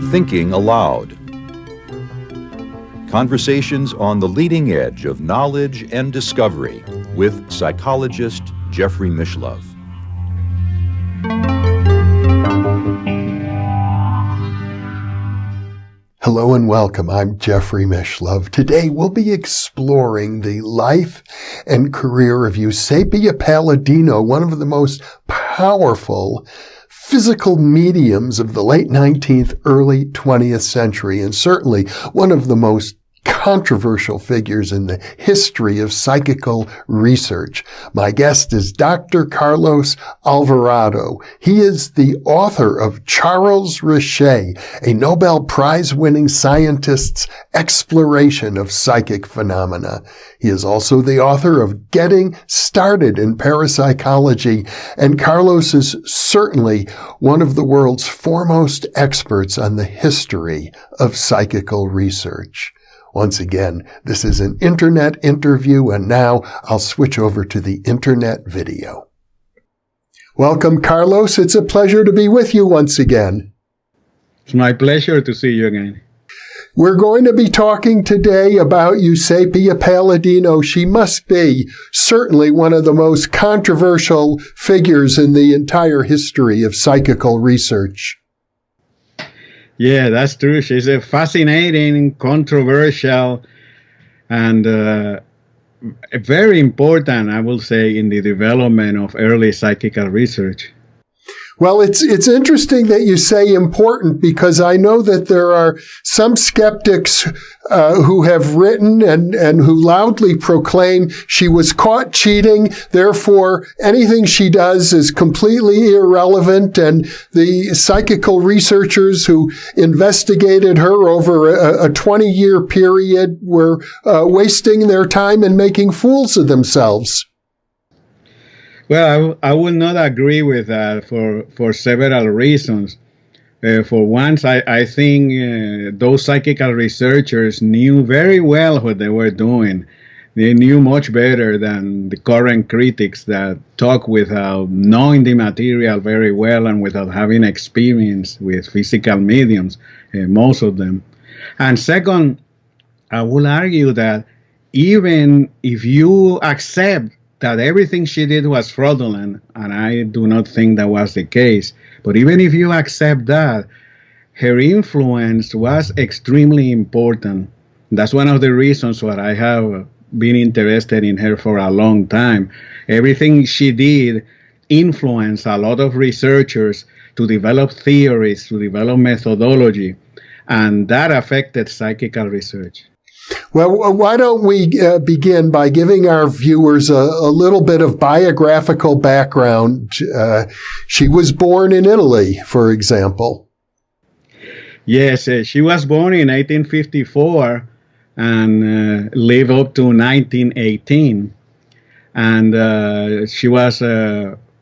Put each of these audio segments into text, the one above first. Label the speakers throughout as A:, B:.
A: Thinking Aloud. Conversations on the leading edge of knowledge and discovery with psychologist Jeffrey Mishlove.
B: Hello and welcome. I'm Jeffrey Mishlove. Today we'll be exploring the life and career of Eusapia Palladino, one of the most powerful physical mediums of the late 19th, early 20th century, and certainly one of the most controversial figures in the history of psychical research. My guest is Dr. Carlos Alvarado. He is the author of Charles Richet, a Nobel Prize-winning scientist's exploration of psychic phenomena. He is also the author of Getting Started in Parapsychology, and Carlos is certainly one of the world's foremost experts on the history of psychical research. Once again, this is an internet interview, and now I'll switch over to the internet video. Welcome, Carlos. It's a pleasure to be with you once again.
C: It's my pleasure to see you again.
B: We're going to be talking today about Eusapia Palladino. She must be certainly one of the most controversial figures in the entire history of psychical research.
C: Yeah, that's true. She's a fascinating, controversial, and very important, I will say, in the development of early psychical research.
B: Well, it's interesting that you say important, because I know that there are some skeptics who have written and who loudly proclaim she was caught cheating, therefore anything she does is completely irrelevant, and the psychical researchers who investigated her over a 20-year period were wasting their time and making fools of themselves.
C: Well, I will not agree with that for several reasons. For once, I think those psychical researchers knew very well what they were doing. They knew much better than the current critics that talk without knowing the material very well and without having experience with physical mediums, most of them. And second, I will argue that even if you accept that everything she did was fraudulent, and I do not think that was the case, but even if you accept that, her influence was extremely important. That's one of the reasons why I have been interested in her for a long time. Everything she did influenced a lot of researchers to develop theories, to develop methodology, and that affected psychical research.
B: Well, why don't we begin by giving our viewers a little bit of biographical background. She was born in Italy, for example.
C: Yes, she was born in 1854 and lived up to 1918. And she was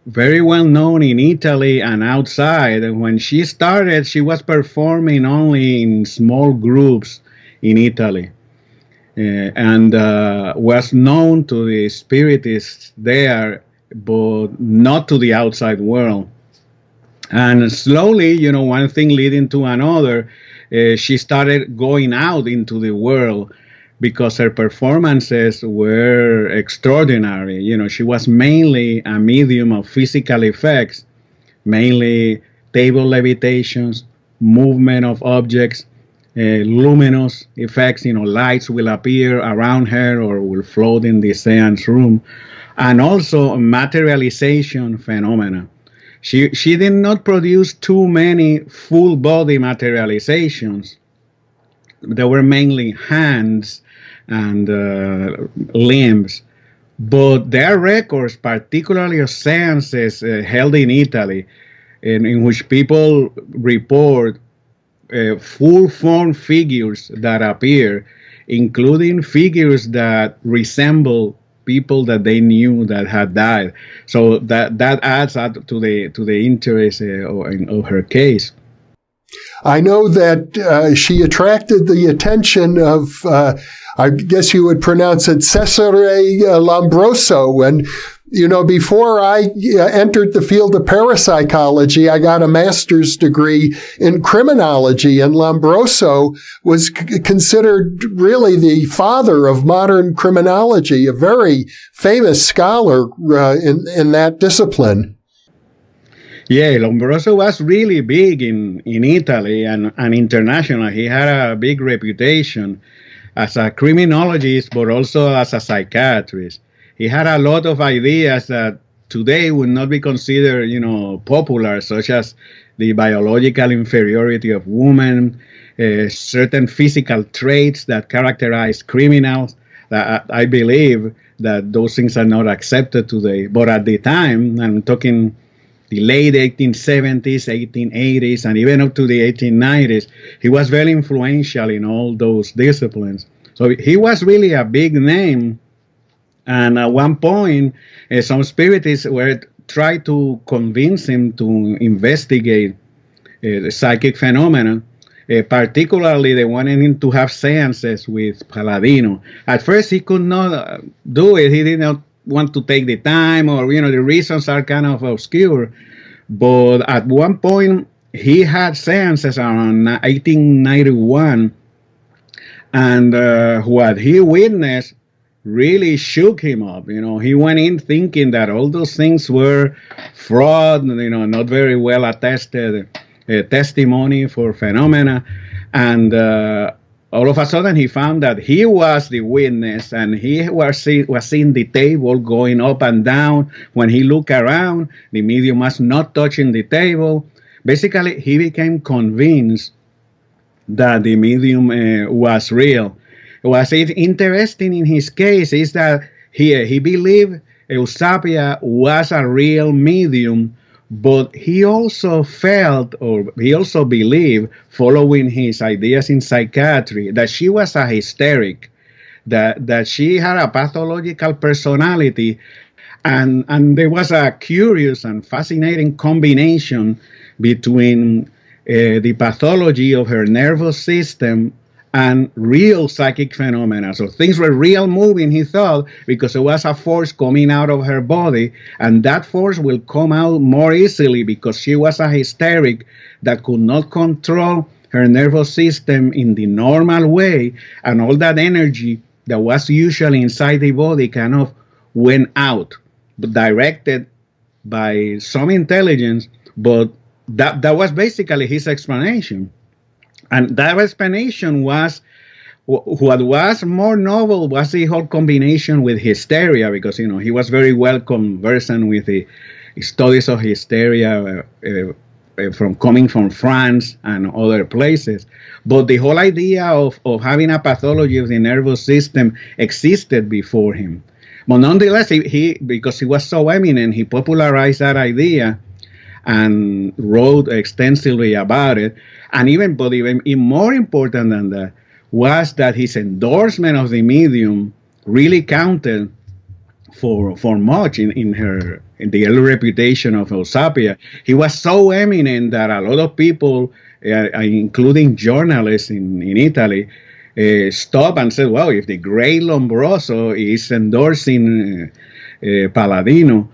C: very well known in Italy and outside. When she started, she was performing only in small groups in Italy. And was known to the spiritists there, but not to the outside world. And slowly, one thing leading to another, she started going out into the world because her performances were extraordinary. She was mainly a medium of physical effects, mainly table levitations, movement of objects, luminous effects, lights will appear around her or will float in the seance room, and also materialization phenomena. She did not produce too many full body materializations. They were mainly hands and limbs, but there are records, particularly of seances held in Italy, in which people report full form figures that appear, including figures that resemble people that they knew that had died. So that adds up to the interest of her case.
B: I know that she attracted the attention of, I guess you would pronounce it, Cesare Lombroso, and Before I entered the field of parapsychology, I got a master's degree in criminology, and Lombroso was considered really the father of modern criminology, a very famous scholar in that discipline.
C: Yeah, Lombroso was really big in Italy and international. He had a big reputation as a criminologist, but also as a psychiatrist. He had a lot of ideas that today would not be considered, popular, such as the biological inferiority of women, certain physical traits that characterize criminals. That I believe that those things are not accepted today. But at the time, I'm talking the late 1870s, 1880s, and even up to the 1890s, he was very influential in all those disciplines. So he was really a big name. And at one point, some spiritists were trying to convince him to investigate the psychic phenomena. Particularly, they wanted him to have seances with Palladino. At first, he could not do it. He did not want to take the time, or the reasons are kind of obscure. But at one point, he had seances around 1891, and what he witnessed really shook him up. He went in thinking that all those things were fraud, not very well attested testimony for phenomena. And all of a sudden he found that he was the witness, and he was seeing the table going up and down. When he looked around, the medium was not touching the table. Basically, he became convinced that the medium was real. What's interesting in his case is that he believed Eusapia was a real medium, but he also believed, following his ideas in psychiatry, that she was a hysteric, that she had a pathological personality, and there was a curious and fascinating combination between the pathology of her nervous system and real psychic phenomena. So things were real moving, he thought, because there was a force coming out of her body, and that force will come out more easily because she was a hysteric that could not control her nervous system in the normal way, and all that energy that was usually inside the body kind of went out, directed by some intelligence. But that was basically his explanation. And that explanation was, what was more novel was the whole combination with hysteria, because, he was very well conversant with the studies of hysteria coming from France and other places. But the whole idea of having a pathology of the nervous system existed before him. But nonetheless, because he was so eminent, he popularized that idea and wrote extensively about it. And even more important than that was that his endorsement of the medium really counted for much in the early reputation of Eusapia. He was so eminent that a lot of people, including journalists in Italy, stopped and said, well, if the great Lombroso is endorsing Palladino,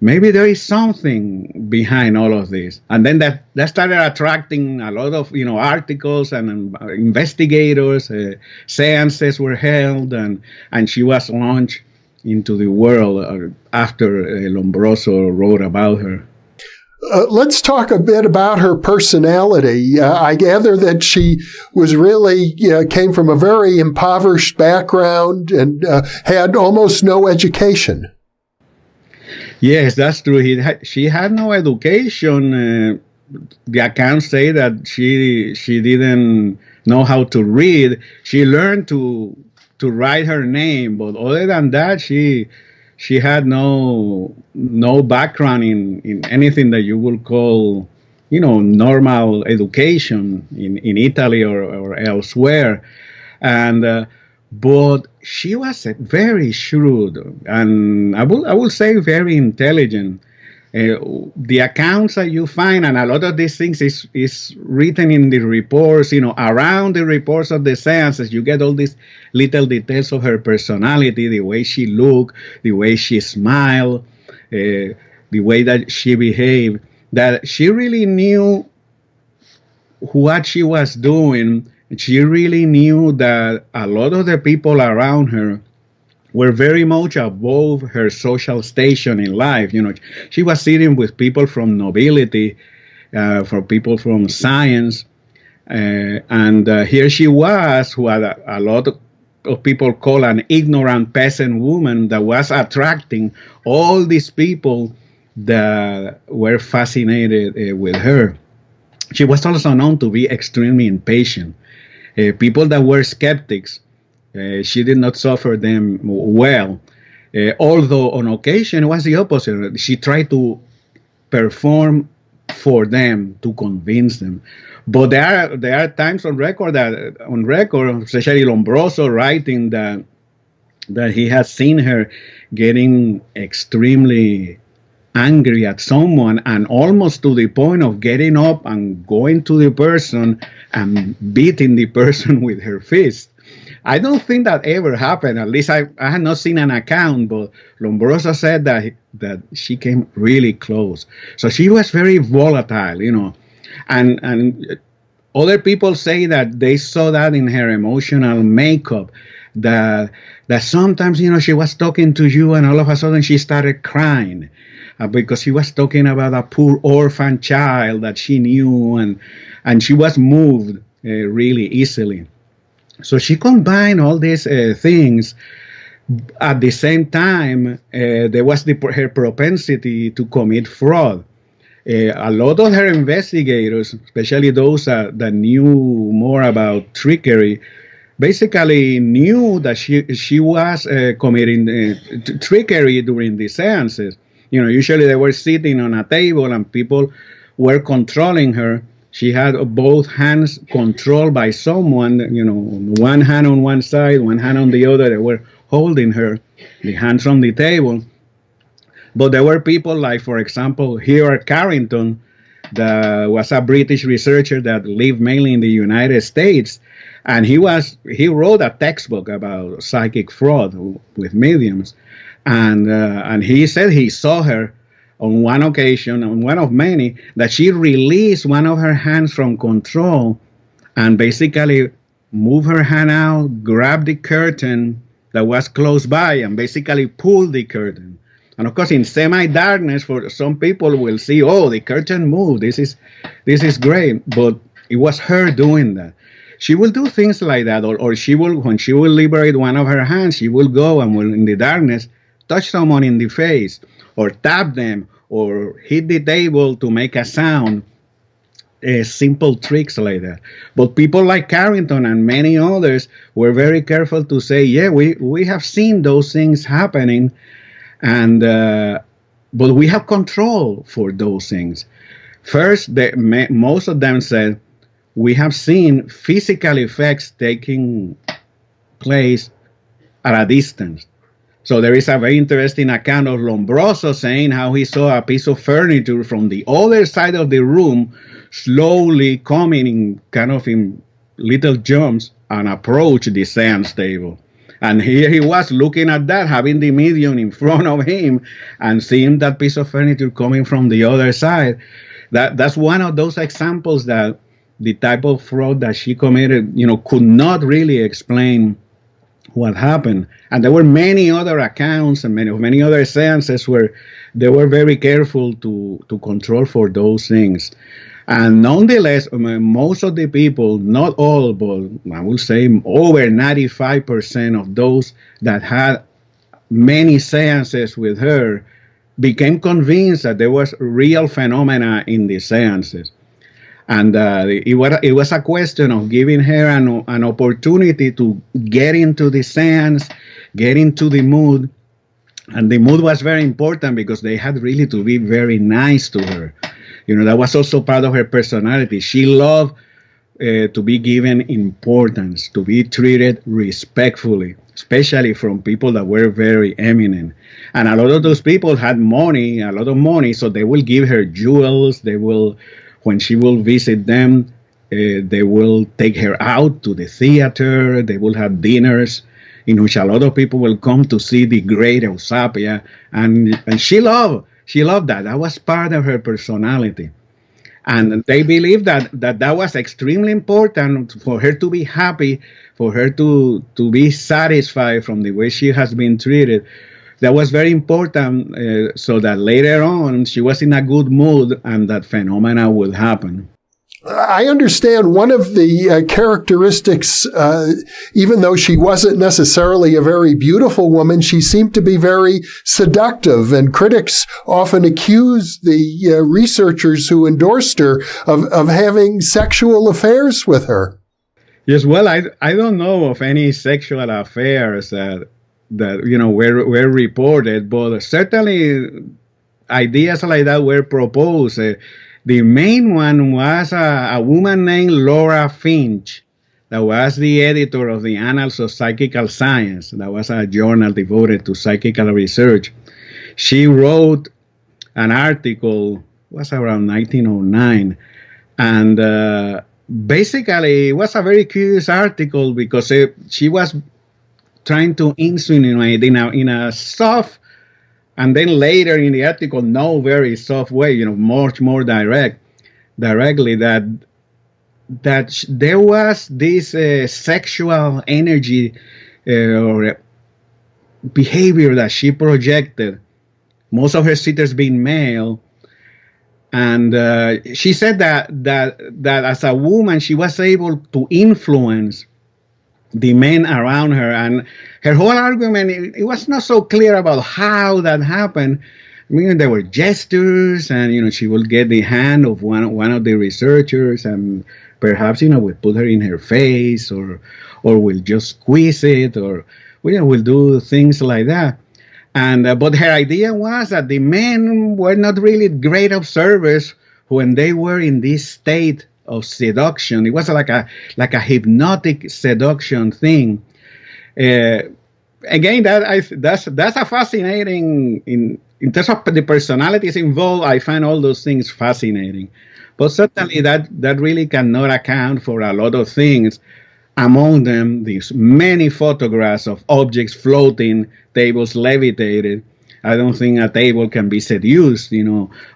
C: maybe there is something behind all of this. And then that started attracting a lot of articles and investigators. Seances were held, and she was launched into the world after Lombroso wrote about her.
B: Let's talk a bit about her personality. I gather that she was really came from a very impoverished background and had almost no education.
C: Yes, that's true. She had no education. The accounts say that she didn't know how to read. She learned to write her name, but other than that, she had no background in anything that you would call, normal education in Italy or elsewhere, and. But she was very shrewd, and I will say very intelligent. The accounts that you find, and a lot of these things is written in the reports, around the reports of the seances, you get all these little details of her personality, the way she looked, the way she smiled, the way that she behaved, that she really knew what she was doing. She really knew that a lot of the people around her were very much above her social station in life. She was sitting with people from nobility, for people from science, and here she was, who had a lot of people call an ignorant peasant woman, that was attracting all these people that were fascinated with her. She was also known to be extremely impatient. People that were skeptics, she did not suffer them well. Although on occasion it was the opposite. She tried to perform for them, to convince them. But there are times on record, especially Lombroso writing that he has seen her getting extremely angry at someone, and almost to the point of getting up and going to the person and beating the person with her fist. I don't think that ever happened. At least I had not seen an account, but Lombroso said that she came really close. So she was very volatile, and other people say that they saw that in her emotional makeup, that sometimes, she was talking to you and all of a sudden she started crying, because she was talking about a poor orphan child that she knew, and she was moved really easily. So she combined all these things. At the same time, there was her propensity to commit fraud. A lot of her investigators, especially those that knew more about trickery, basically knew that she was committing trickery during the seances. Usually they were sitting on a table and people were controlling her. She had both hands controlled by someone, one hand on one side, one hand on the other. They were holding her, the hands on the table. But there were people like, for example, Hewart Carrington, that was a British researcher that lived mainly in the United States. And he wrote a textbook about psychic fraud with mediums. And he said he saw her on one occasion, on one of many, that she released one of her hands from control and basically moved her hand out, grabbed the curtain that was close by, and basically pulled the curtain. And of course, in semi-darkness, for some people will see, oh, the curtain moved. This is great. But it was her doing that. She will do things like that, or when she will liberate one of her hands, she will go and will, in the darkness, touch someone in the face, or tap them, or hit the table to make a sound. Simple tricks like that. But people like Carrington and many others were very careful to say, yeah, we have seen those things happening, and but we have control for those things. First, most of them said, we have seen physical effects taking place at a distance. So there is a very interesting account of Lombroso saying how he saw a piece of furniture from the other side of the room slowly coming in kind of in little jumps and approach the seance table. And here he was looking at that, having the medium in front of him and seeing that piece of furniture coming from the other side. That's one of those examples that the type of fraud that she committed, could not really explain what happened. And there were many other accounts and many other seances where they were very careful to control for those things. And nonetheless, most of the people, not all, but I will say over 95% of those that had many seances with her became convinced that there was real phenomena in the seances. And it was a question of giving her an opportunity to get into the seance, get into the mood. And the mood was very important because they had really to be very nice to her. That was also part of her personality. She loved to be given importance, to be treated respectfully. especially from people that were very eminent. And a lot of those people had money, a lot of money, so they will give her jewels. They will, when she will visit them, they will take her out to the theater. They will have dinners in which a lot of people will come to see the great Eusapia, and she loved that. That was part of her personality. And they believed that was extremely important for her to be happy, for her to be satisfied from the way she has been treated. That was very important, so that later on she was in a good mood and that phenomena would happen.
B: I understand one of the characteristics, even though she wasn't necessarily a very beautiful woman, she seemed to be very seductive, and critics often accuse the researchers who endorsed her of having sexual affairs with her.
C: Yes, well, I don't know of any sexual affairs that were reported, but certainly ideas like that were proposed. The main one was a woman named Laura Finch, that was the editor of the Annals of Psychical Science. That was a journal devoted to psychical research. She wrote an article, was around 1909, and basically it was a very curious article because she was trying to insinuate in a soft, and then later in the article, no very soft way, much more directly that there was this sexual energy or behavior that she projected, most of her sitters being male. And she said that as a woman, she was able to influence the men around her. And her whole argument, it was not so clear about how that happened. I mean, there were gestures, and she will get the hand of one of the researchers, and perhaps would put her in her face, or will just squeeze it, or will do things like that. And but her idea was that the men were not really great observers when they were in this state of seduction. It was like a hypnotic seduction thing. Again, that's a fascinating in terms of the personalities involved. I find all those things fascinating, but certainly that really cannot account for a lot of things. Among them, these many photographs of objects floating, tables levitated. I don't think a table can be seduced,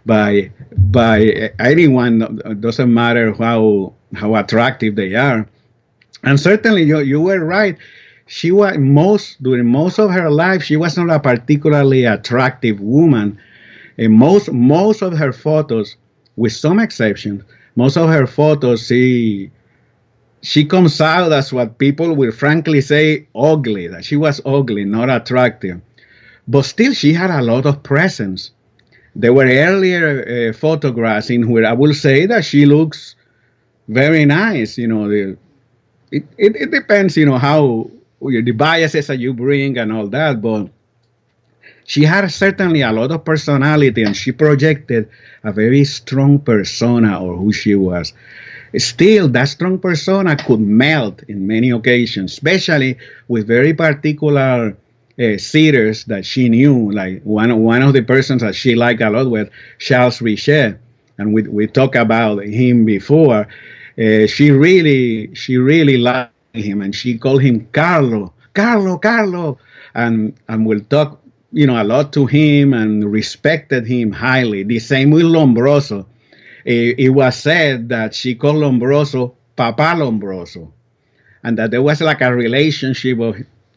C: by anyone. It doesn't matter how attractive they are. And certainly, you were right. She was during most of her life, she was not a particularly attractive woman. And most of her photos, with some exceptions, most of her photos, she comes out as what people will frankly say ugly. That she was ugly, not attractive. But still, she had a lot of presence. There were earlier photographs in where I will say that she looks very nice. It depends, how the biases that you bring and all that. But she had certainly a lot of personality, and she projected a very strong persona or who she was. Still, that strong persona could melt in many occasions, especially with very particular sitters that she knew. Like one of the persons that she liked a lot was Charles Richet, and we talked about him before. She really liked him, and she called him Carlo, and will talk a lot to him and respected him highly. The same with Lombroso. It was said that she called Lombroso Papa Lombroso, and that there was like a relationship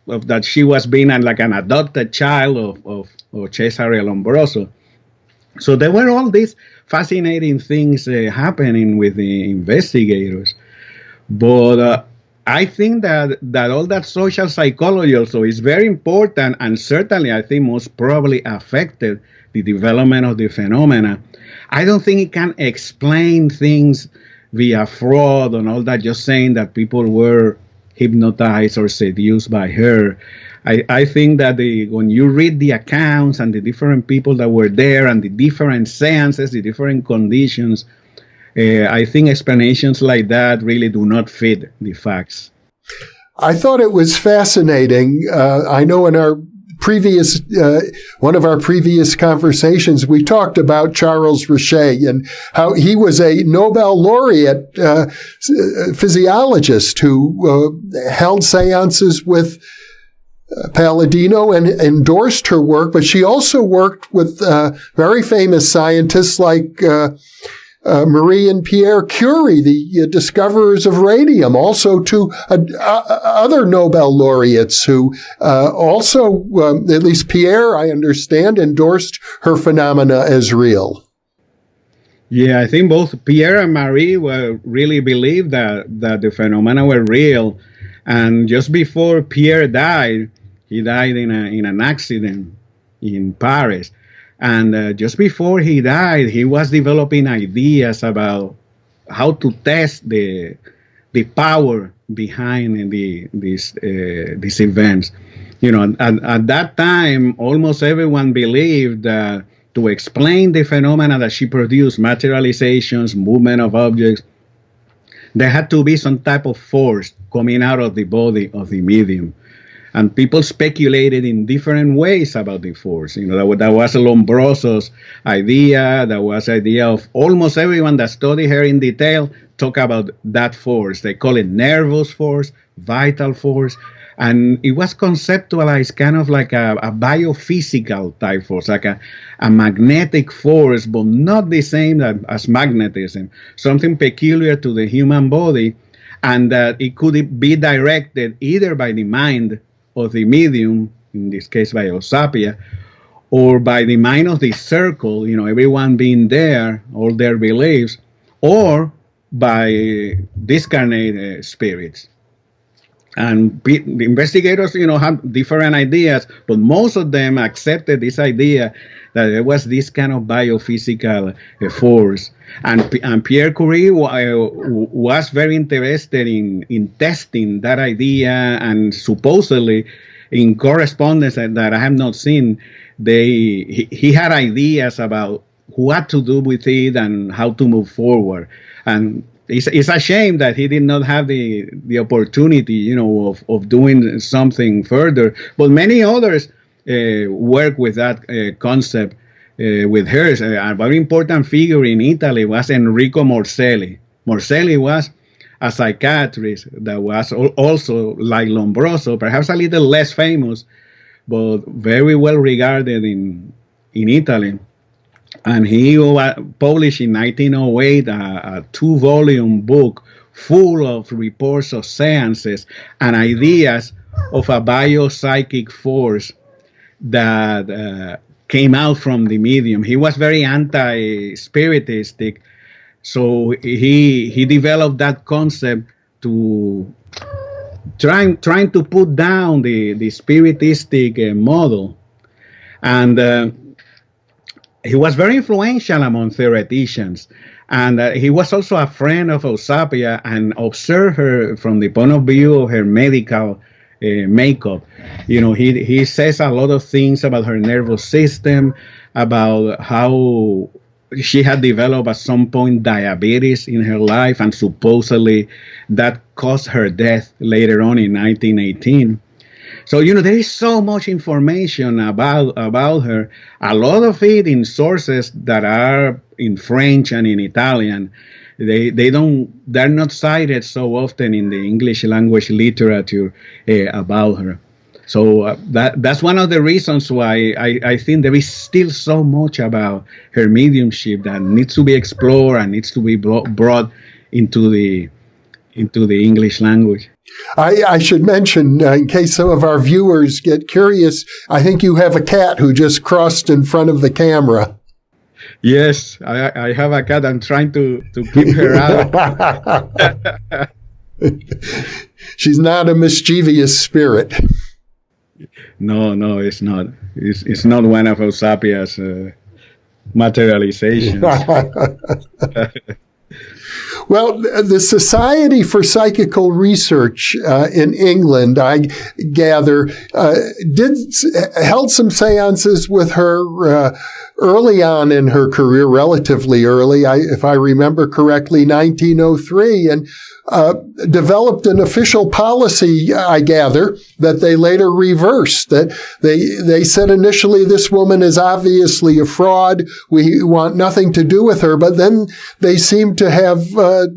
C: of that she was being like an adopted child of Cesare Lombroso. So there were all these fascinating things happening with the investigators. But I think that all that social psychology also is very important, and certainly I think most probably affected the development of the phenomena. I don't think it can explain things via fraud and all that, just saying that people were hypnotized or seduced by her. I think that when you read the accounts and the different people that were there and the different seances, the different conditions, I think explanations like that really do not fit the facts.
B: I thought it was fascinating. I know in our previous, one of our previous conversations, we talked about Charles Richet and how he was a Nobel laureate physiologist who held seances with Palladino and endorsed her work, but she also worked with very famous scientists like Marie and Pierre Curie, the discoverers of radium, also to other Nobel laureates who also, at least Pierre, I understand, endorsed her phenomena as real.
C: Yeah, I think both Pierre and Marie really believed that the phenomena were real. And just before Pierre died, he died in an accident in Paris. And just before he died, he was developing ideas about how to test the power behind these events. You know, at that time, almost everyone believed that to explain the phenomena that she produced, materializations, movement of objects, there had to be some type of force coming out of the body of the medium. And people speculated in different ways about the force. You know, that was Lombroso's idea. That was the idea of almost everyone that studied her in detail talk about that force. They call it nervous force, vital force. And it was conceptualized kind of like a biophysical type force, like a magnetic force, but not the same as magnetism, something peculiar to the human body, and that it could be directed either by the mind of the medium, in this case by Eusapia, or by the mind of the circle, you know, everyone being there, all their beliefs, or by discarnate spirits. And the investigators, you know, have different ideas, but most of them accepted this idea that there was this kind of biophysical force. And Pierre Curie was very interested in testing that idea, and supposedly in correspondence that I have not seen, he had ideas about what to do with it and how to move forward. And it's a shame that he did not have the opportunity, you know, of doing something further. But many others work with that concept with her. A very important figure in Italy was Enrico Morselli. Morselli was a psychiatrist that was also like Lombroso, perhaps a little less famous, but very well regarded in Italy. And he published in 1908 a 2-volume book full of reports of seances and ideas of a biopsychic force that came out from the medium. He was very anti-spiritistic, so he developed that concept to trying to put down the spiritistic model. And he was very influential among theoreticians, and he was also a friend of Eusapia and observed her from the point of view of her medical makeup. You know, he says a lot of things about her nervous system, about how she had developed at some point diabetes in her life, and supposedly that caused her death later on in 1918. So, you know, there is so much information about her, a lot of it in sources that are in French and in Italian. They're not cited so often in the English language literature about her. So that's one of the reasons why I think there is still so much about her mediumship that needs to be explored and needs to be brought into the English language.
B: I should mention, in case some of our viewers get curious, I think you have a cat who just crossed in front of the camera.
C: Yes, I have a cat. I'm trying to keep her out.
B: She's not a mischievous spirit.
C: No, it's not. It's not one of Eusapia's materializations.
B: Well, the Society for Psychical Research in England, I gather, held some seances with her early on in her career, relatively early, if I remember correctly, 1903, and developed an official policy, I gather, that they later reversed. That they said initially, this woman is obviously a fraud. We want nothing to do with her. But then they seem to have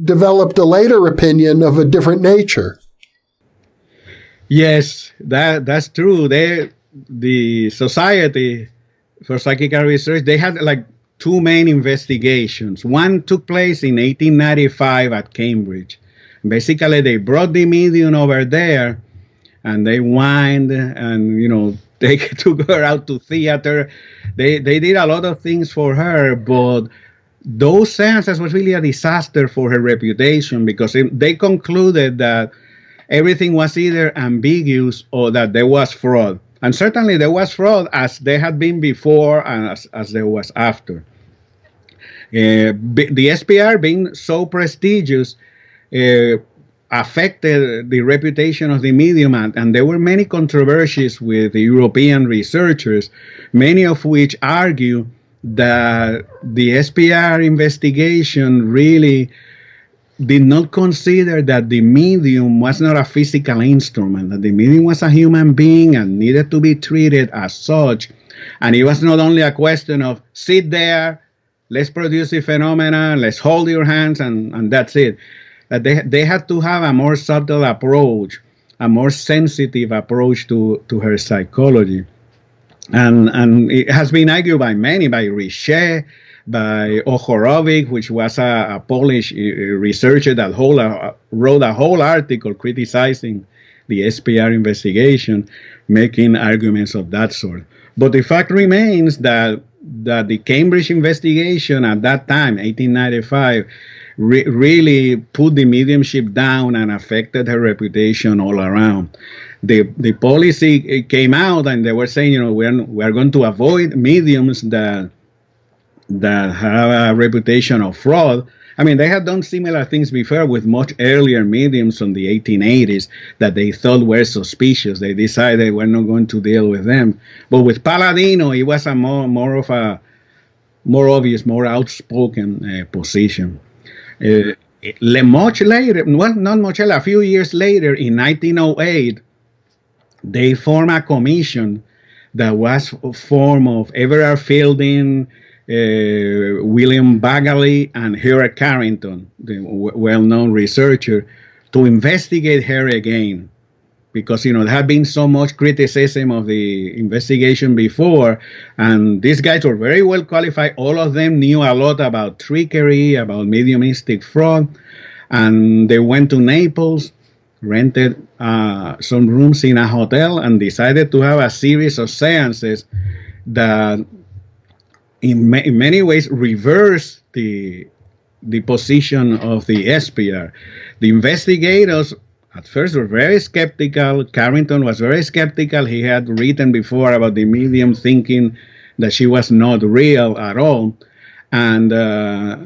B: developed a later opinion of a different nature.
C: Yes, that's true. The Society for Psychical Research, they had like two main investigations. One took place in 1895 at Cambridge. Basically, they brought the medium over there, and they wined, and they took her out to theater. They did a lot of things for her, but those seances was really a disaster for her reputation, because they concluded that everything was either ambiguous or that there was fraud. And certainly there was fraud, as there had been before and as there was after. The SPR, being so prestigious, affected the reputation of the medium, and there were many controversies with the European researchers, many of which argue that the SPR investigation really did not consider that the medium was not a physical instrument, that the medium was a human being and needed to be treated as such. And it was not only a question of sit there, let's produce the phenomena, let's hold your hands, and that's it. That they had to have a more subtle approach, a more sensitive approach to her psychology. And it has been argued by many, by Richet, by Ochorovic, which was a Polish researcher that wrote a whole article criticizing the SPR investigation, making arguments of that sort. But the fact remains that the Cambridge investigation at that time, 1895, really put the mediumship down and affected her reputation all around. The policy came out, and they were saying, we are going to avoid mediums that have a reputation of fraud. I mean, they had done similar things before with much earlier mediums from the 1880s that they thought were suspicious. They decided we're not going to deal with them. But with Palladino, it was a more obvious, more outspoken position. Much later, well, not much later, a few years later, in 1908, they formed a commission that was formed of Everard Fielding, William Bagley, and Herbert Carrington, the well-known researcher, to investigate her again. Because, there had been so much criticism of the investigation before, and these guys were very well qualified. All of them knew a lot about trickery, about mediumistic fraud, and they went to Naples, rented some rooms in a hotel, and decided to have a series of seances that in many ways reverse the position of the SPR. The investigators at first were very skeptical. Carrington was very skeptical. He had written before about the medium, thinking that she was not real at all. And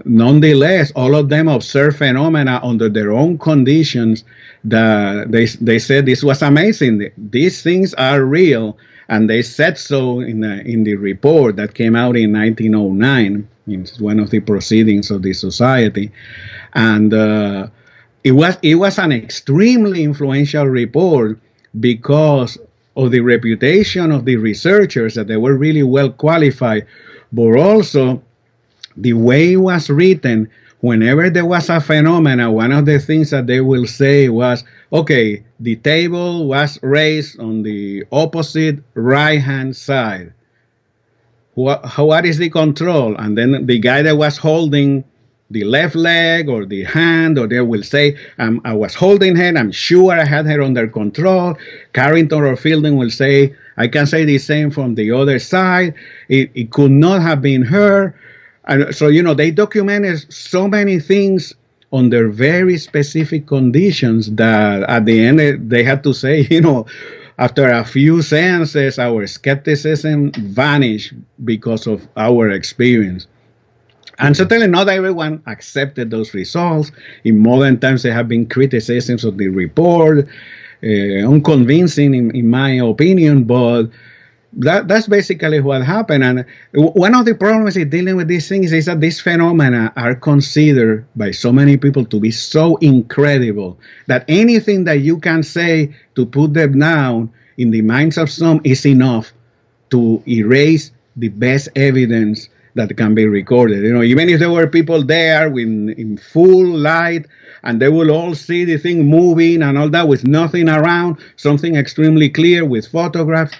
C: nonetheless, all of them observed phenomena under their own conditions that they said this was amazing. These things are real. And they said so in the report that came out in 1909. It's one of the proceedings of the society. And it was an extremely influential report because of the reputation of the researchers, that they were really well qualified, but also the way it was written. Whenever there was a phenomena, one of the things that they will say was, okay, the table was raised on the opposite right-hand side. What is the control? And then the guy that was holding the left leg or the hand, or they will say, I was holding her, I'm sure I had her under control. Carrington or Fielding will say, I can say the same from the other side. It could not have been her. And so, they documented so many things under very specific conditions that at the end they had to say, after a few seances, our skepticism vanished because of our experience. And certainly not everyone accepted those results. In modern times, there have been criticisms of the report, unconvincing in my opinion, but that's basically what happened. And one of the problems in dealing with these things is that these phenomena are considered by so many people to be so incredible that anything that you can say to put them down in the minds of some is enough to erase the best evidence that can be recorded. Even if there were people there in full light and they will all see the thing moving and all that with nothing around, something extremely clear with photographs,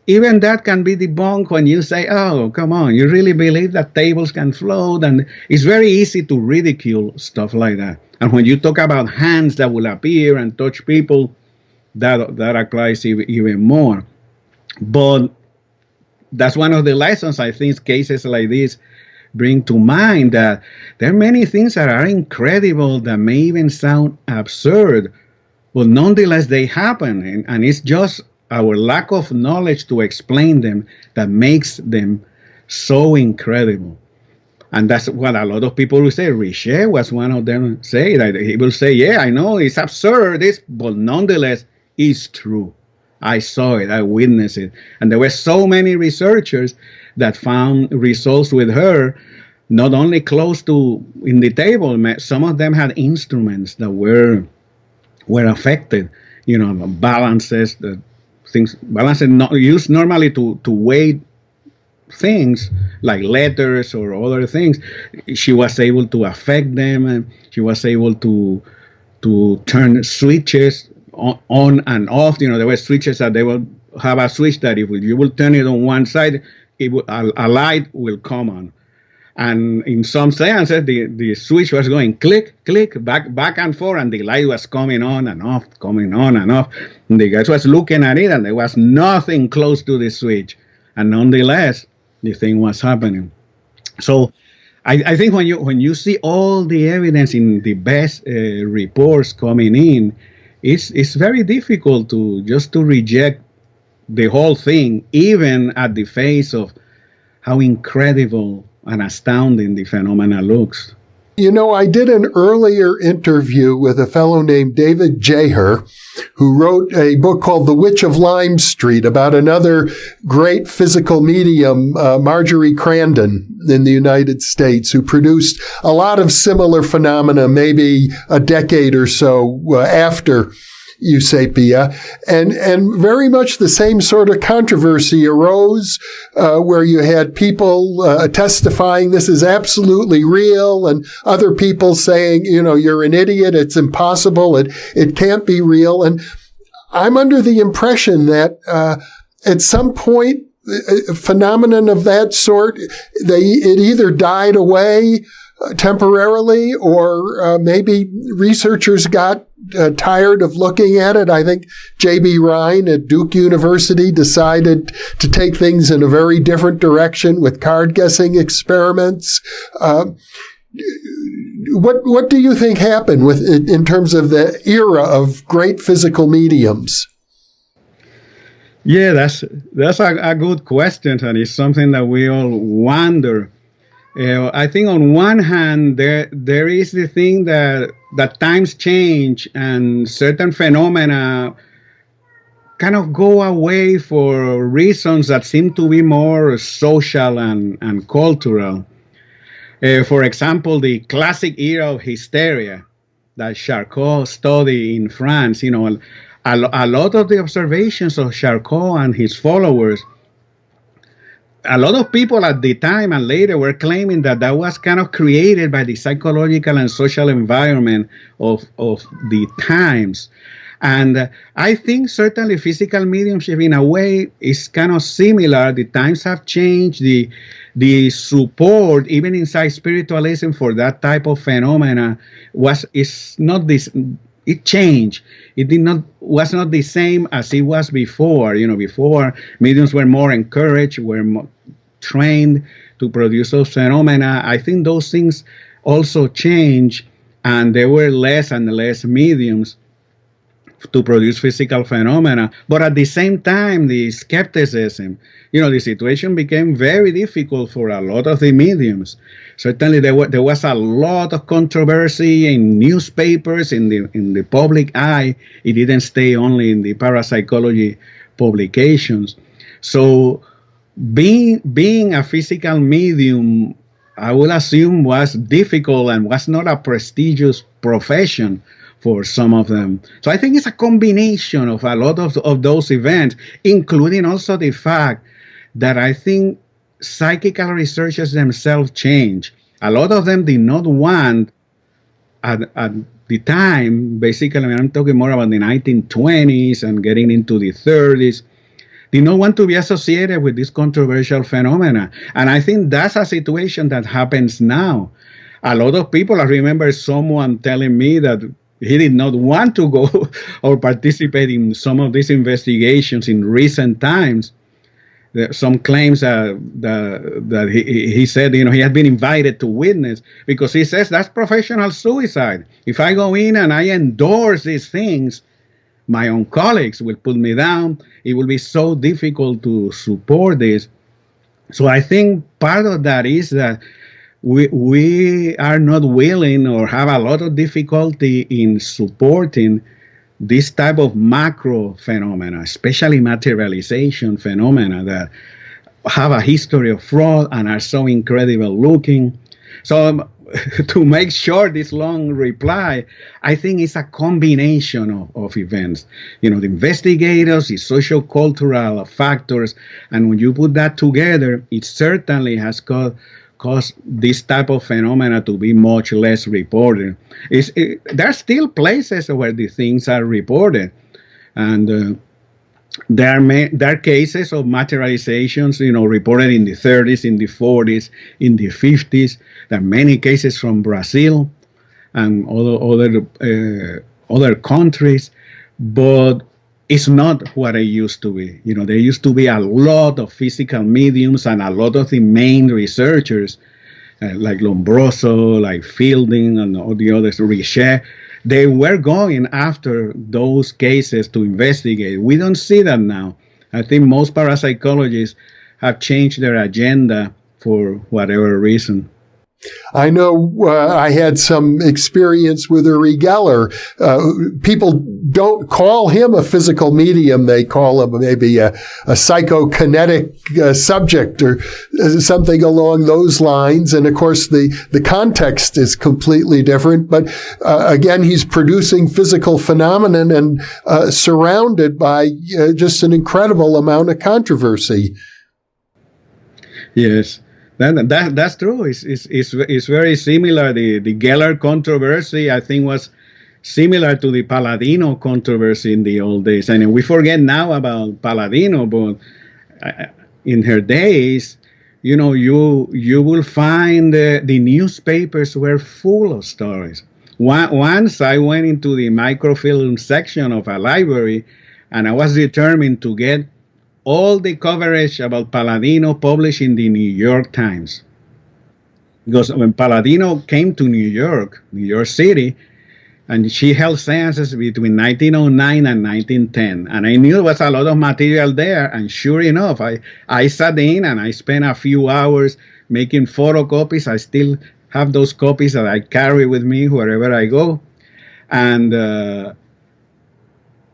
C: even that can be debunked when you say, oh, come on, you really believe that tables can float? And it's very easy to ridicule stuff like that. And when you talk about hands that will appear and touch people, that applies even more. But that's one of the lessons I think cases like this bring to mind, that there are many things that are incredible that may even sound absurd, but nonetheless they happen. And it's just our lack of knowledge to explain them that makes them so incredible. And that's what a lot of people will say. Richet was one of them. Say that he will say, yeah, I know it's absurd, but nonetheless it's true. I saw it, I witnessed it. And there were so many researchers that found results with her, not only close to in the table, some of them had instruments that were affected, balances, balances not used normally to weigh things like letters or other things. She was able to affect them, and she was able to turn switches on and off. There were switches that they will have a switch that if you will turn it on one side, a light will come on. And in some seances, the switch was going click, click, back and forth, and the light was coming on and off, coming on and off. And the guy was looking at it, and there was nothing close to the switch. And nonetheless, the thing was happening. So I think when you see all the evidence in the best reports coming in, it's very difficult to reject the whole thing, even at the face of how incredible and astounding the phenomena looks.
B: I did an earlier interview with a fellow named David Jaher, who wrote a book called The Witch of Lime Street about another great physical medium, Marjorie Crandon in the United States, who produced a lot of similar phenomena, maybe a decade or so after Eusapia, and very much the same sort of controversy arose, where you had people testifying this is absolutely real, and other people saying, you're an idiot, it's impossible, it can't be real. And I'm under the impression that at some point, a phenomenon of that sort, it either died away temporarily, or maybe researchers got tired of looking at it. I think J.B. Rhine at Duke University decided to take things in a very different direction with card guessing experiments. What do you think happened in terms of the era of great physical mediums?
C: Yeah, that's a good question, and it's something that we all wonder. I think on one hand, there is the thing that times change and certain phenomena kind of go away for reasons that seem to be more social and cultural. For example, the classic era of hysteria that Charcot studied in France, a lot of the observations of Charcot and his followers, a lot of people at the time and later were claiming that was kind of created by the psychological and social environment of the times. And I think certainly physical mediumship in a way is kind of similar. The times have changed. The support, even inside spiritualism, for that type of phenomena it changed. It was not the same as it was before. Before mediums were more encouraged, were more trained to produce those phenomena. I think those things also changed, and there were less and less mediums to produce physical phenomena. But at the same time, the skepticism, the situation became very difficult for a lot of the mediums. Certainly, there was a lot of controversy in newspapers, in the public eye. It didn't stay only in the parapsychology publications. So, being a physical medium, I would assume, was difficult and was not a prestigious profession for some of them. So I think it's a combination of a lot of those events, including also the fact that I think psychical researchers themselves changed. A lot of them did not want, at the time, basically, I'm talking more about the 1920s and getting into the 30s, did not want to be associated with this controversial phenomena. And I think that's a situation that happens now. A lot of people, I remember someone telling me that he did not want to go or participate in some of these investigations in recent times. Some claims that he said, he had been invited to witness, because he says that's professional suicide. If I go in and I endorse these things, my own colleagues will put me down. It will be so difficult to support this. So I think part of that is that we are not willing or have a lot of difficulty in supporting this type of macro phenomena, especially materialization phenomena that have a history of fraud and are so incredible looking. So to make short this long reply, I think it's a combination of events. The investigators, the social cultural factors, and when you put that together, it certainly has caused this type of phenomena to be much less reported. There are still places where these things are reported, and there are cases of materializations, reported in the 30s, in the 40s, in the 50s. There are many cases from Brazil and other countries, but it's not what it used to be. There used to be a lot of physical mediums, and a lot of the main researchers, like Lombroso, like Fielding, and all the others, Richet, they were going after those cases to investigate. We don't see that now. I think most parapsychologists have changed their agenda for whatever reason.
B: I know I had some experience with Uri Geller. People don't call him a physical medium. They call him maybe a psychokinetic subject or something along those lines. And of course, the context is completely different. But again, he's producing physical phenomenon and surrounded by just an incredible amount of controversy.
C: Yes. That's true. It's very similar. The Geller controversy, I think, was similar to the Palladino controversy in the old days. And we forget now about Palladino, but in her days, you will find the newspapers were full of stories. Once I went into the microfilm section of a library, and I was determined to get all the coverage about Palladino published in the New York Times. Because when Palladino came to New York City, and she held seances between 1909 and 1910. And I knew there was a lot of material there. And sure enough, I sat in and I spent a few hours making photocopies. I still have those copies that I carry with me wherever I go. And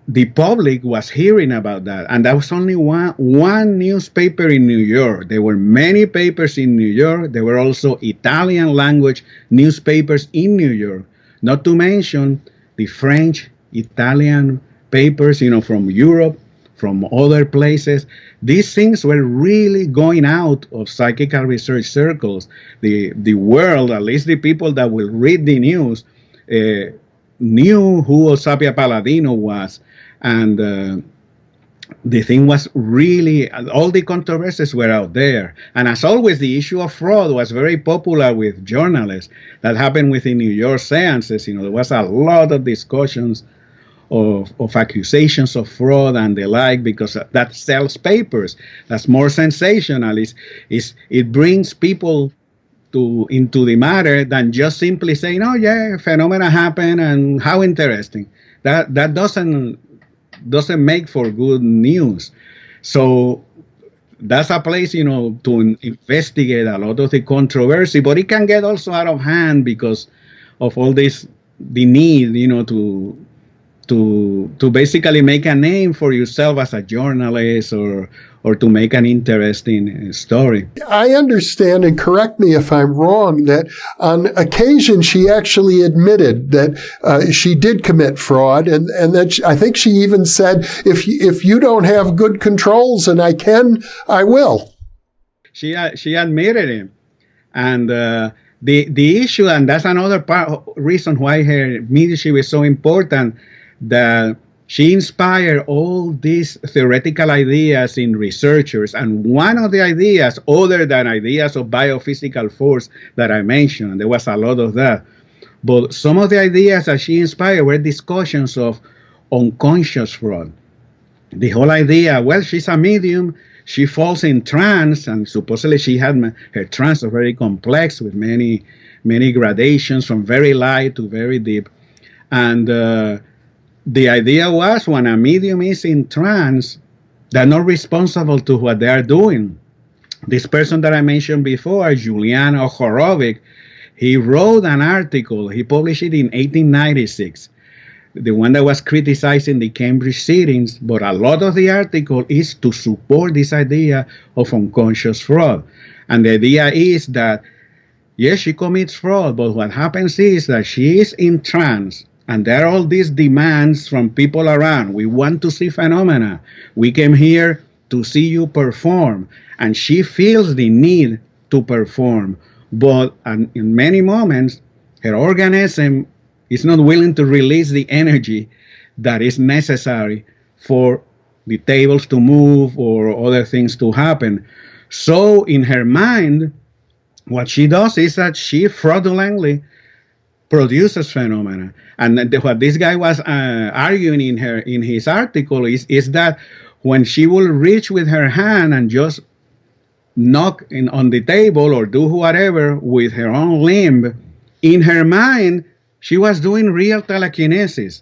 C: the public was hearing about that. And that was only one newspaper in New York. There were many papers in New York. There were also Italian language newspapers in New York. Not to mention the French, Italian papers, from Europe, from other places. These things were really going out of psychical research circles. The world, at least the people that will read the news, knew who Eusapia Palladino was. And the thing was really, all the controversies were out there. And as always, the issue of fraud was very popular with journalists. That happened with the New York seances. There was a lot of discussions of accusations of fraud and the like, because that sells papers. That's more sensational. It brings people into the matter than just simply saying, oh yeah, phenomena happen and how interesting. That doesn't doesn't make for good news. So that's a place, to investigate a lot of the controversy, but it can get also out of hand because of all this, the need, to basically make a name for yourself as a journalist or to make an interesting story.
B: I understand, and correct me if I'm wrong, that on occasion she actually admitted that she did commit fraud, and that I think she even said, if you don't have good controls and I can, I will.
C: She admitted it. And the issue, and that's another reason why her mediumship is so important, that she inspired all these theoretical ideas in researchers. And one of the ideas, other than ideas of biophysical force that I mentioned, there was a lot of that. But some of the ideas that she inspired were discussions of unconscious fraud. The whole idea, well, she's a medium, she falls in trance, and supposedly she had her trance was very complex with many, many gradations from very light to very deep. And the idea was when a medium is in trance, they're not responsible to what they are doing. This person that I mentioned before, Julian Ochorovic, he wrote an article, he published it in 1896, the one that was criticizing the Cambridge sittings, but a lot of the article is to support this idea of unconscious fraud. And the idea is that, yes, she commits fraud, but what happens is that she is in trance, and there are all these demands from people around. We want to see phenomena. We came here to see you perform. And she feels the need to perform. But in many moments, her organism is not willing to release the energy that is necessary for the tables to move or other things to happen. So in her mind, what she does is that she fraudulently produces phenomena. And what this guy was arguing in his article is that when she will reach with her hand and just knock on the table or do whatever with her own limb, in her mind, she was doing real telekinesis.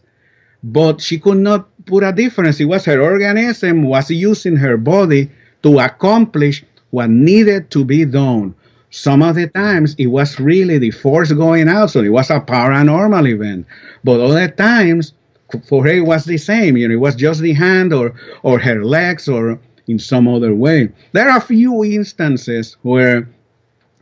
C: But she could not put a difference. It was her organism was using her body to accomplish what needed to be done. Some of the times it was really the force going out, so it was a paranormal event. But other times, for her, it was the same. It was just the hand or her legs or in some other way. There are a few instances where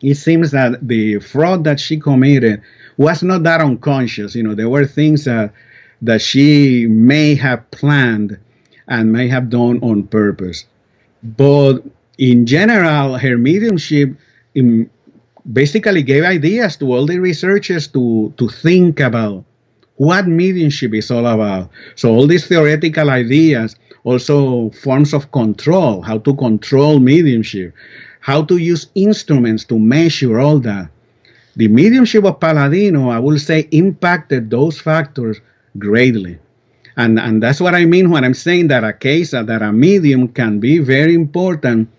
C: it seems that the fraud that she committed was not that unconscious. There were things that she may have planned and may have done on purpose. But in general, her mediumship basically gave ideas to all the researchers to think about what mediumship is all about. So all these theoretical ideas, also forms of control, how to control mediumship, how to use instruments to measure all that. The mediumship of Palladino, I will say, impacted those factors greatly. And that's what I mean when I'm saying that a medium can be very important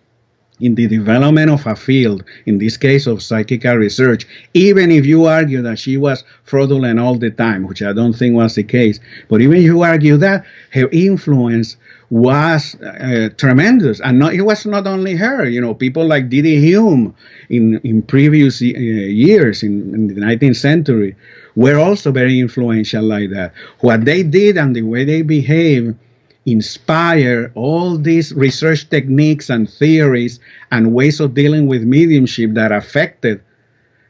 C: in the development of a field, in this case of psychical research, even if you argue that she was fraudulent all the time, which I don't think was the case. But even if you argue that, her influence was tremendous. And it was not only her, people like Didi Hume in previous years, in the 19th century, were also very influential like that. What they did and the way they behaved inspire all these research techniques and theories and ways of dealing with mediumship that affected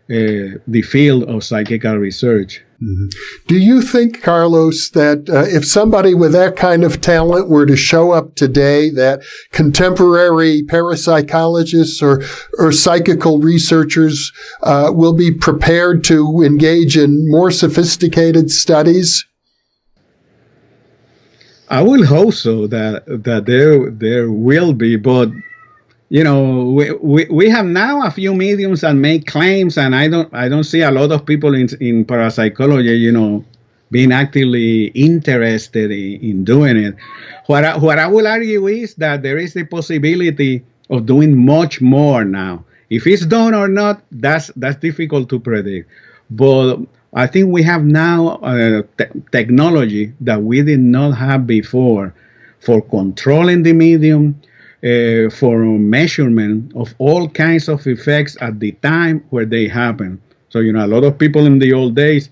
C: the field of psychical research.
B: Mm-hmm. Do you think, Carlos, that if somebody with that kind of talent were to show up today, that contemporary parapsychologists or psychical researchers will be prepared to engage in more sophisticated studies?
C: I will hope so that there will be, but we have now a few mediums that make claims, and I don't see a lot of people in parapsychology, being actively interested in doing it. What I will argue is that there is the possibility of doing much more now. If it's done or not, that's difficult to predict. But I think we have now technology that we did not have before for controlling the medium, for measurement of all kinds of effects at the time where they happen. So, a lot of people in the old days,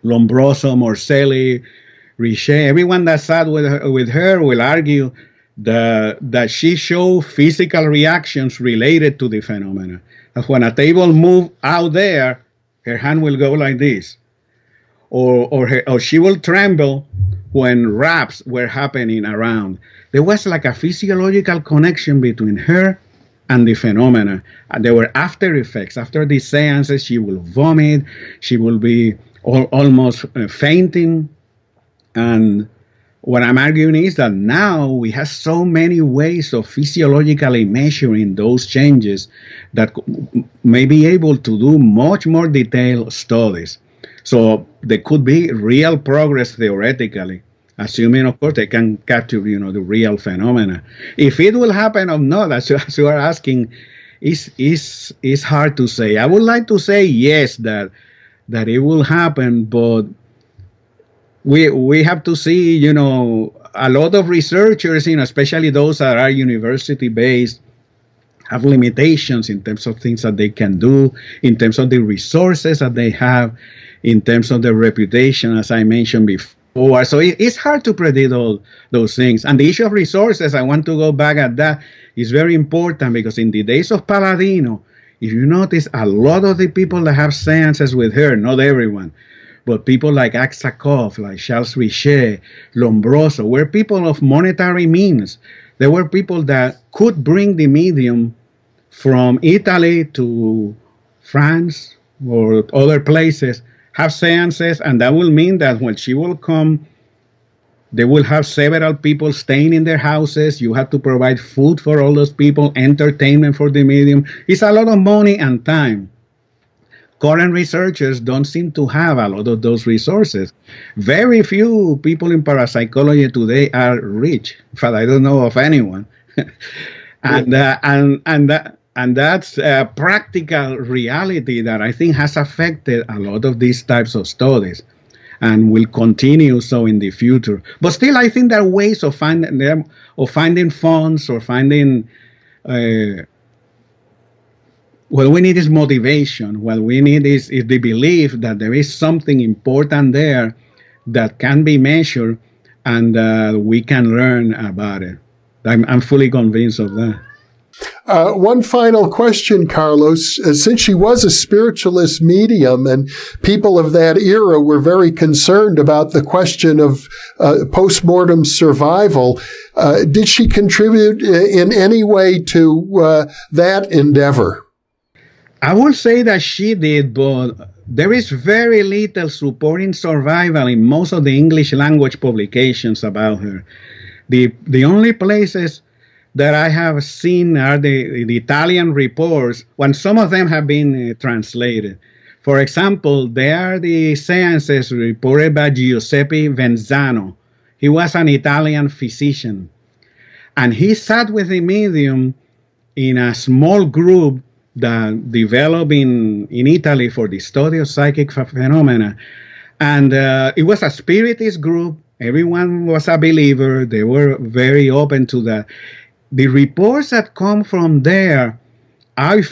C: Lombroso, Morcelli, Richet, everyone that sat with her will argue that she showed physical reactions related to the phenomena. That when a table moved out there, her hand will go like this, or she will tremble when raps were happening around. There was like a physiological connection between her and the phenomena. There were after effects. After the seances, she will vomit, she will be almost fainting. And what I'm arguing is that now we have so many ways of physiologically measuring those changes that may be able to do much more detailed studies. So there could be real progress theoretically, assuming, of course, they can capture, the real phenomena. If it will happen or not, as you are asking, is hard to say. I would like to say yes, that it will happen, but we have to see, a lot of researchers, especially those that are university-based, have limitations in terms of things that they can do, in terms of the resources that they have, in terms of their reputation, as I mentioned before. So it's hard to predict all those things. And the issue of resources, I want to go back at that, is very important, because in the days of Palladino, if you notice, a lot of the people that have seances with her, not everyone, but people like Aksakov, like Charles Richet, Lombroso, were people of monetary means. They were people that could bring the medium from Italy to France or other places, have seances, and that will mean that when she will come, they will have several people staying in their houses. You have to provide food for all those people, entertainment for the medium. It's a lot of money and time. Current researchers don't seem to have a lot of those resources. Very few people in parapsychology today are rich. In fact, I don't know of anyone. And that's a practical reality that I think has affected a lot of these types of studies, and will continue so in the future. But still, I think there are ways of finding them, of finding funds, or finding. What we need is motivation. What we need is the belief that there is something important there that can be measured, and we can learn about it. I'm fully convinced of that.
B: One final question, Carlos. Since she was a spiritualist medium, and people of that era were very concerned about the question of post-mortem survival, did she contribute in any way to that endeavor?
C: I would say that she did, but there is very little supporting survival in most of the English language publications about her. The only places that I have seen are the Italian reports, when some of them have been translated. For example, there are the seances reported by Giuseppe Venzano. He was an Italian physician, and he sat with the medium in a small group that developed in Italy for the study of psychic phenomena. And it was a spiritist group. Everyone was a believer. They were very open to that. The reports that come from there, I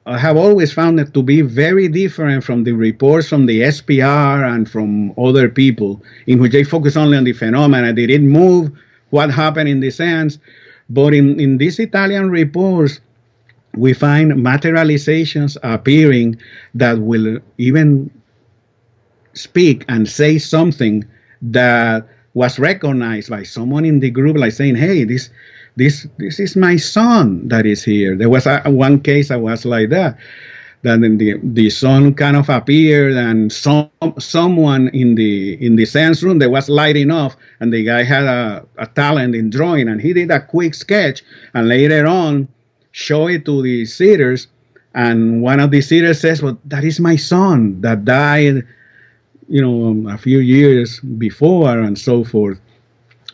C: have always found it to be very different from the reports from the SPR and from other people, in which they focus only on the phenomena. They didn't move what happened in the sense. But in these Italian reports, we find materializations appearing that will even speak and say something that was recognized by someone in the group, like saying, "Hey, this is my son that is here." There was one case that was like that. Then the son kind of appeared, and someone in the seance room, there was lighting off, and the guy had a talent in drawing, and he did a quick sketch, and later on show it to the sitters, and one of the sitters says, "Well, that is my son that died, a few years before," and so forth.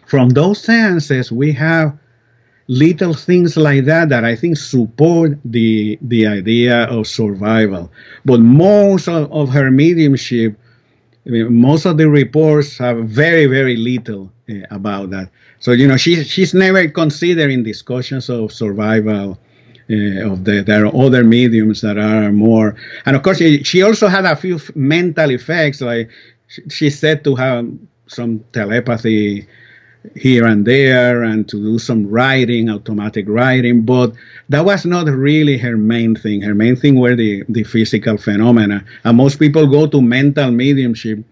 C: From those seances, we have little things like that that I think support the idea of survival. But most of her mediumship, I mean, most of the reports have very, very little about that. So, she's never considering discussions of survival. There are other mediums that are more, and of course, she also had a few mental effects. Like she's said to have some telepathy here and there, and to do some writing, automatic writing, but that was not really her main thing. Her main thing were the physical phenomena, and most people go to mental mediumship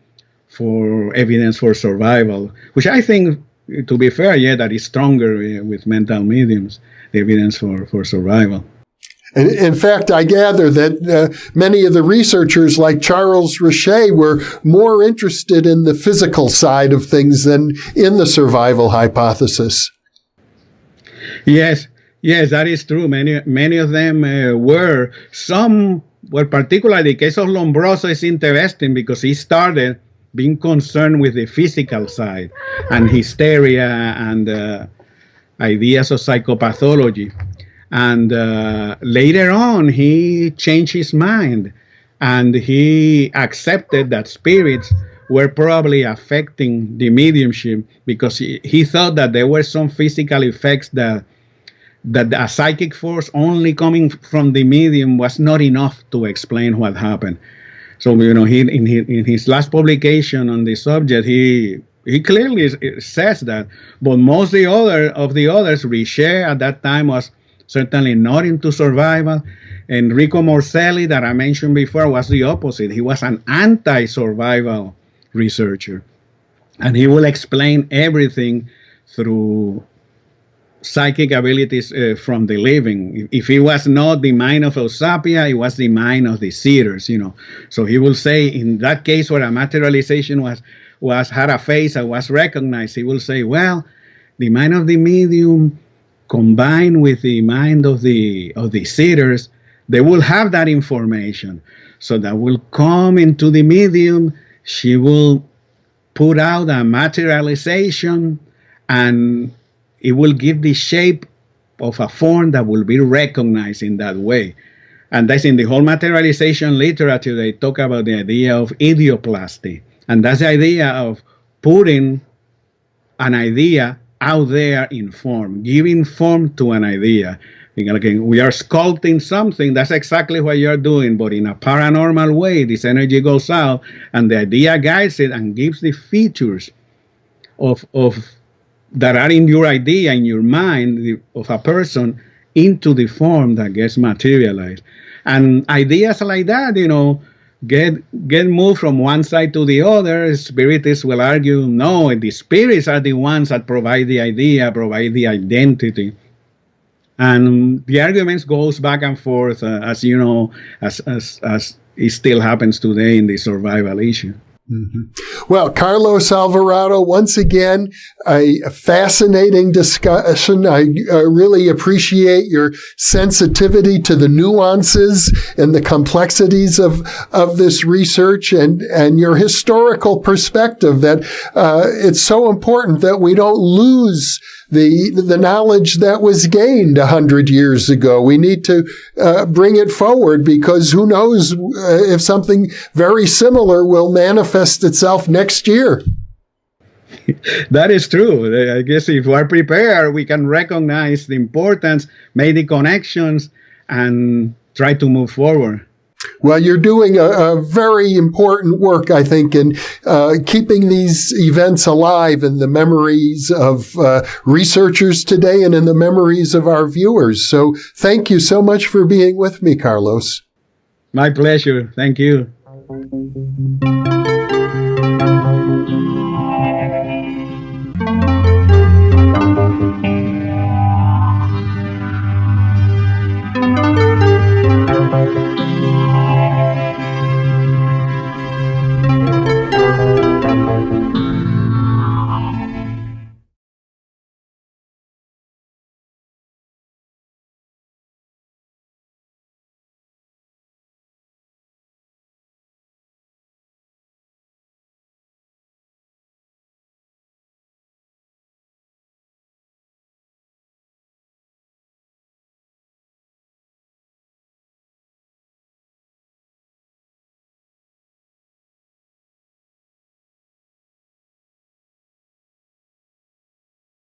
C: for evidence for survival, which I think, to be fair, that is stronger with mental mediums, the evidence for survival.
B: And in fact, I gather that many of the researchers like Charles Richet were more interested in the physical side of things than in the survival hypothesis.
C: Yes, that is true. Many of them were. Some were, particularly the case of Lombroso is interesting because he started being concerned with the physical side and hysteria and ideas of psychopathology. And later on, he changed his mind and he accepted that spirits were probably affecting the mediumship because he thought that there were some physical effects that a psychic force only coming from the medium was not enough to explain what happened. So, he in his last publication on the subject, he clearly says that. But most of the others, Richet at that time was certainly not into survival. Enrico Morselli, that I mentioned before, was the opposite. He was an anti-survival researcher. And he will explain everything through psychic abilities from the living. If it was not the mind of Eusapia, it was the mind of the seers, So he will say, in that case where a materialization had a face and was recognized, he will say, well, the mind of the medium combined with the mind of the seers, they will have that information. So that will come into the medium, she will put out a materialization, and it will give the shape of a form that will be recognized in that way. And that's in the whole materialization literature, they talk about the idea of idioplasty. And that's the idea of putting an idea out there in form, giving form to an idea. Again, we are sculpting something. That's exactly what you're doing, but in a paranormal way, this energy goes out and the idea guides it and gives the features of that are in your idea, in your mind of a person, into the form that gets materialized. And ideas like that, get moved from one side to the other. Spiritists will argue, no, the spirits are the ones that provide the idea, provide the identity. And the arguments goes back and forth, as it still happens today in the survival issue.
B: Mm-hmm. Well, Carlos Alvarado, once again, a fascinating discussion. I really appreciate your sensitivity to the nuances and the complexities of this research and your historical perspective that it's so important that we don't lose the knowledge that was gained 100 years ago. We need to bring it forward because who knows if something very similar will manifest itself next year.
C: That is true. I guess if we're prepared, we can recognize the importance, make the connections, and try to move forward.
B: Well, you're doing a very important work, I think, in keeping these events alive in the memories of researchers today and in the memories of our viewers. So thank you so much for being with me, Carlos.
C: My pleasure. Thank you.